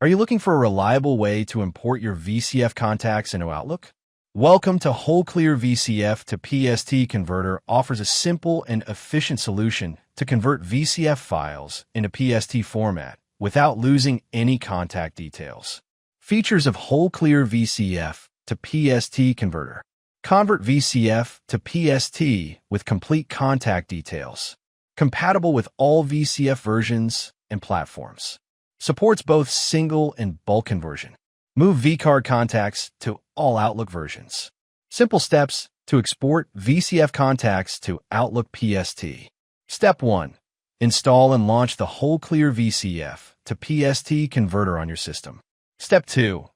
Are you looking for a reliable way to import your VCF contacts into Outlook? Welcome to WholeClear VCF to PST Converter offers a simple and efficient solution to convert VCF files into PST format without losing any contact details. Features of WholeClear VCF to PST Converter. Convert VCF to PST with complete contact details. Compatible with all VCF versions and platforms. Supports both single and bulk conversion. Move vCard contacts to all Outlook versions. Simple steps to export VCF contacts to Outlook PST. Step 1. Install and launch the WholeClear VCF to PST Converter on your system. Step 2.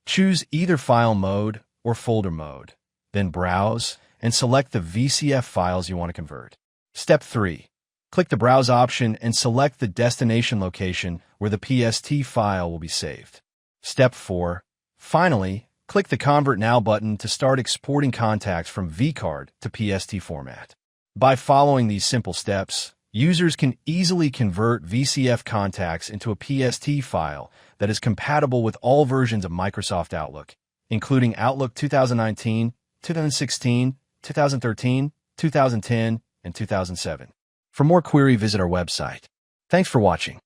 Choose either file mode or folder mode. Then browse and select the VCF files you want to convert. Step 3. Click the Browse option and select the destination location where the PST file will be saved. Step 4. Finally, click the Convert Now button to start exporting contacts from vCard to PST format. By following these simple steps, users can easily convert VCF contacts into a PST file that is compatible with all versions of Microsoft Outlook, including Outlook 2019, 2016, 2013, 2010, and 2007. For more query, visit our website. Thanks for watching.